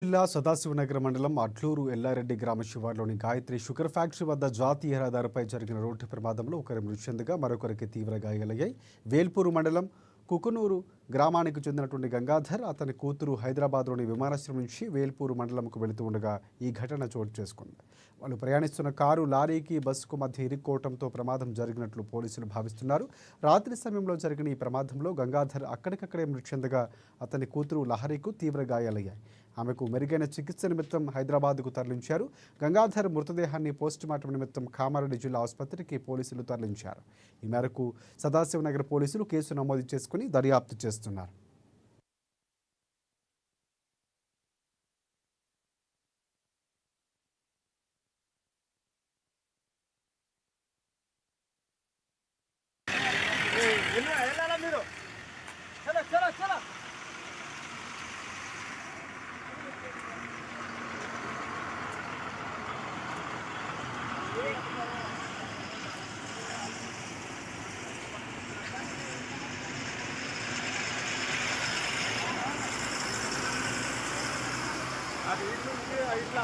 జిల్లా సదాశివనగర్ మండలం అడ్లూరు ఎల్లారెడ్డి గ్రామ శివార్లోని గాయత్రి షుగర్ ఫ్యాక్టరీ వద్ద జాతీయ రహదారిపై జరిగిన రోడ్డు ప్రమాదంలో ఒకరు మృతి చెందగా మరొకరికి తీవ్ర గాయాలయ్యాయి. వేల్పూరు మండలం కుకునూరు గ్రామానికి చెందినటువంటి గంగాధర్ అతని కూతురు హైదరాబాద్లోని విమానాశ్రయం నుంచి వేల్పూరు మండలంకు వెళుతూ ఉండగా ఈ ఘటన చోటు చేసుకుంది. వాళ్ళు ప్రయాణిస్తున్న కారు లారీకి బస్సుకు మధ్య ఇరుక్కోవడంతో ప్రమాదం జరిగినట్లు పోలీసులు భావిస్తున్నారు. రాత్రి సమయంలో జరిగిన ఈ ప్రమాదంలో గంగాధర్ అక్కడికక్కడే మృతి చెందగా అతని కూతురు లహరికి తీవ్ర గాయాలయ్యాయి. ఆమెకు మెరుగైన చికిత్స నిమిత్తం హైదరాబాద్కు తరలించారు. గంగాధర్ మృతదేహాన్ని పోస్టుమార్టం నిమిత్తం కామారెడ్డి జిల్లా ఆసుపత్రికి పోలీసులు తరలించారు. ఈ మేరకు సదాశివనగర్ పోలీసులు కేసు నమోదు చేసుకుని దర్యాప్తు చేస్తున్నారు. అది ఇట్లా